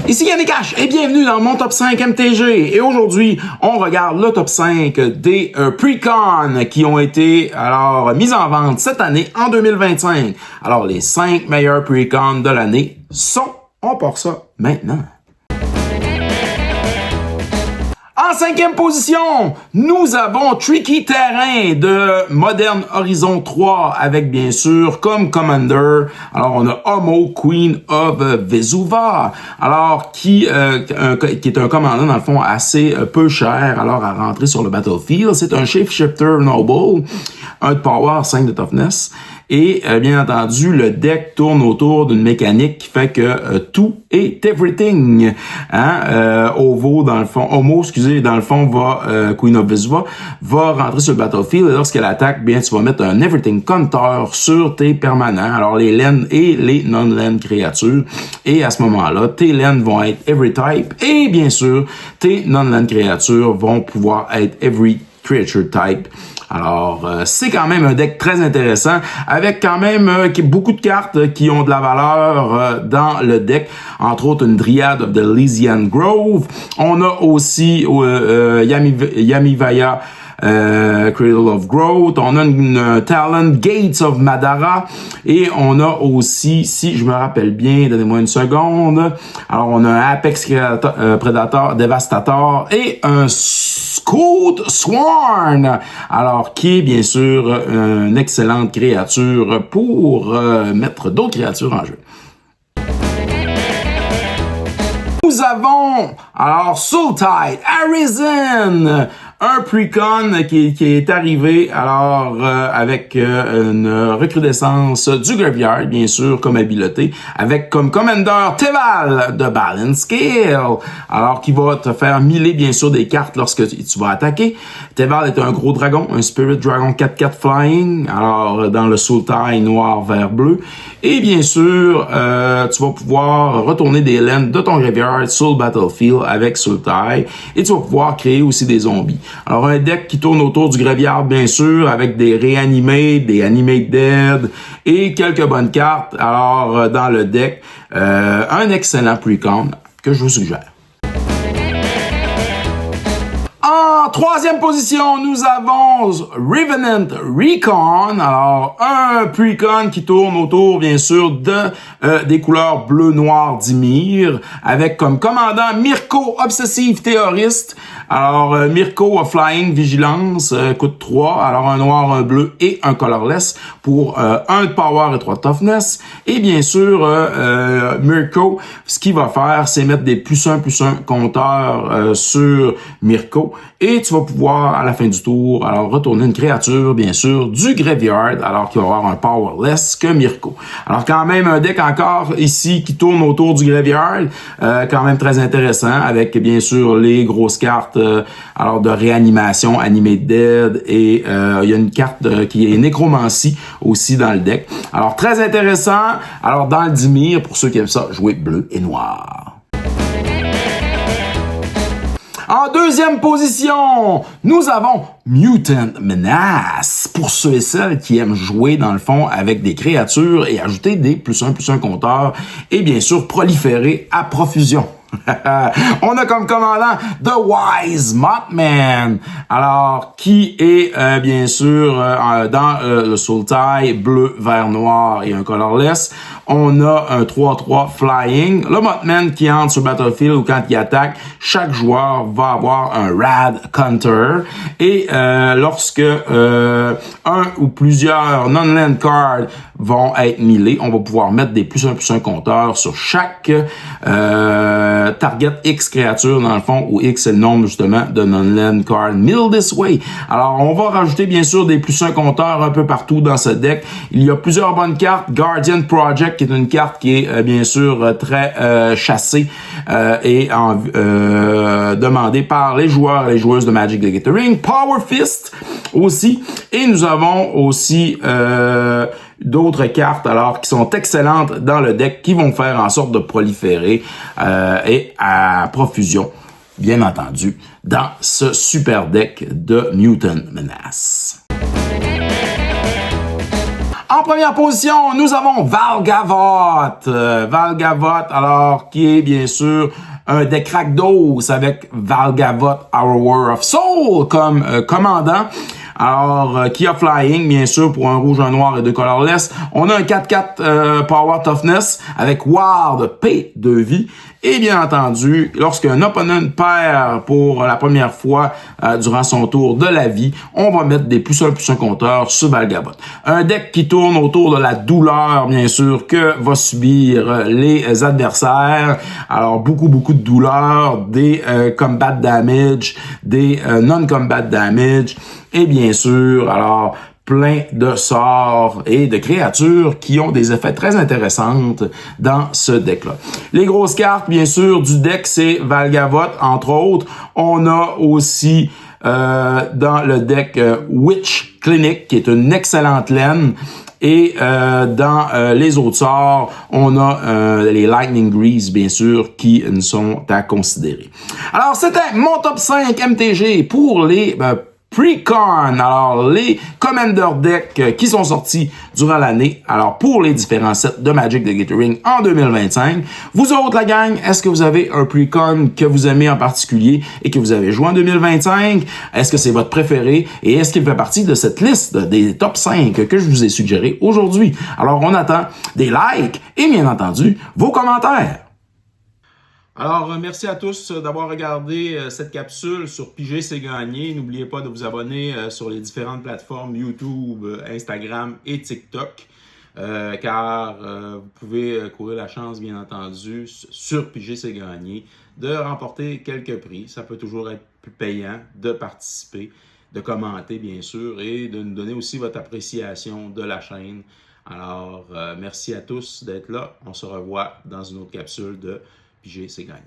Ici Yannick H et bienvenue dans mon top 5 MTG. Et aujourd'hui, on regarde le top 5 des Precon qui ont été mis en vente cette année en 2025. Alors les 5 meilleurs Precon de l'année sont, on part ça maintenant. En 5e position, nous avons Tricky Terrain de Modern Horizon 3 avec bien sûr comme commander. Alors on a Homo, Queen of Vesuva. Alors qui est un commandant dans le fond assez peu cher alors à rentrer sur le battlefield. C'est un Shapeshifter Noble, 1 de power, 5 de toughness. Et bien entendu, le deck tourne autour d'une mécanique qui fait que tout est everything. Homo, dans le fond, va Queen of Vesuva va rentrer sur le battlefield et lorsqu'elle attaque, bien tu vas mettre un everything counter sur tes permanents. Alors les laines et les non-laines créatures. Et à ce moment-là, tes laines vont être every type et bien sûr, tes non-laines créatures vont pouvoir être every creature type. Alors, c'est quand même un deck très intéressant, avec quand même beaucoup de cartes qui ont de la valeur dans le deck, entre autres une Dryad of the Elysian Grove. On a aussi Yamivaya Cradle of Growth, on a une Talon Gates of Madara, et on a aussi, si je me rappelle bien, donnez-moi une seconde, alors on a un Apex Predator Devastator et un Scout Sworn, alors qui est bien sûr une excellente créature pour mettre d'autres créatures en jeu. Nous avons alors Sultide Arisen, un Precon qui est arrivé alors avec une recrudescence du graveyard, bien sûr, comme habileté, avec comme commander Teval de Balance Scale, alors qui va te faire miler bien sûr des cartes lorsque tu vas attaquer. Teval est un gros dragon, un Spirit Dragon 4/4 Flying, alors dans le Sultai noir vert bleu, et bien sûr tu vas pouvoir retourner des laines de ton graveyard sur le battlefield avec Sultai, et tu vas pouvoir créer aussi des zombies. Alors, un deck qui tourne autour du graveyard, bien sûr, avec des réanimés, des animate dead et quelques bonnes cartes. Alors, dans le deck, un excellent Precon que je vous suggère. En 3e position, nous avons Revenant Recon. Alors, un Precon qui tourne autour, bien sûr, des couleurs bleu, noir d'Ymir, avec comme commandant Mirko, Obsessive Théoriste. Alors, Mirko a Flying Vigilance, coûte 3. Alors, un noir, un bleu et un colorless pour 1 de power et 3 de toughness. Et bien sûr, Mirko, ce qu'il va faire, c'est mettre des +1/+1 compteurs sur Mirko. Et tu vas pouvoir, à la fin du tour, alors retourner une créature, bien sûr, du graveyard, alors qu'il va avoir un powerless que Mirko. Alors quand même un deck encore ici qui tourne autour du graveyard, quand même très intéressant, avec bien sûr les grosses cartes alors de réanimation, Animate Dead, et il y a une carte qui est Nécromancie aussi dans le deck. Alors très intéressant, alors dans le Dimir, pour ceux qui aiment ça, jouer bleu et noir. En 2e position, nous avons Mutant Menace, pour ceux et celles qui aiment jouer, dans le fond, avec des créatures et ajouter des +1/+1 compteurs et bien sûr proliférer à profusion. On a comme commandant The Wise Mothman, alors qui est bien sûr dans le Sultai bleu, vert, noir et un colorless. On a un 3/3 Flying. Le Mothman qui entre sur le battlefield ou quand il attaque, chaque joueur va avoir un Rad Counter. Et lorsque un ou plusieurs non-land cards vont être millés, on va pouvoir mettre des +1/+1 compteurs sur chaque target X créature dans le fond, où X c'est le nombre justement de non-land cards mill this way. Alors on va rajouter bien sûr des +1 compteurs un peu partout dans ce deck. Il y a plusieurs bonnes cartes. Guardian Project qui est une carte qui est bien sûr très chassée et demandée par les joueurs et les joueuses de Magic the Gathering. Power Fist aussi. Et nous avons aussi d'autres cartes alors qui sont excellentes dans le deck, qui vont faire en sorte de proliférer et à profusion, bien entendu, dans ce super deck de Mutant Menace. En première position, nous avons Val Gavotte. Val Gavotte, alors, qui est bien sûr un deck Rakdos avec Val Gavotte, Hour of Soul comme commandant. Alors, qui a Flying, bien sûr, pour un rouge, un noir et deux colorless. On a un 4-4 Power Toughness avec Ward P de vie. Et bien entendu, lorsqu'un opponent perd pour la première fois durant son tour de la vie, on va mettre des +1 compteurs sur Val Gavotte. Un deck qui tourne autour de la douleur, bien sûr, que va subir les adversaires. Alors, beaucoup de douleur, des combat damage, des non-combat damage. Et bien sûr, alors, plein de sorts et de créatures qui ont des effets très intéressants dans ce deck-là. Les grosses cartes, bien sûr, du deck, c'est Val Gavotte, entre autres. On a aussi dans le deck Witch Clinic, qui est une excellente laine. Et dans les autres sorts, on a les Lightning Grease, bien sûr, qui sont à considérer. Alors, c'était mon top 5 MTG pour les Pre-Con, alors les Commander Deck qui sont sortis durant l'année, alors pour les différents sets de Magic the Gathering en 2025. Vous autres, la gang, est-ce que vous avez un Pre-Con que vous aimez en particulier et que vous avez joué en 2025? Est-ce que c'est votre préféré? Et est-ce qu'il fait partie de cette liste des top 5 que je vous ai suggéré aujourd'hui? Alors, on attend des likes et bien entendu, vos commentaires. Alors, merci à tous d'avoir regardé cette capsule sur Piger c'est gagné. N'oubliez pas de vous abonner sur les différentes plateformes YouTube, Instagram et TikTok, car vous pouvez courir la chance, bien entendu, sur Piger c'est gagné, de remporter quelques prix. Ça peut toujours être plus payant de participer, de commenter, bien sûr, et de nous donner aussi votre appréciation de la chaîne. Alors, merci à tous d'être là. On se revoit dans une autre capsule de Piger c'est gagné.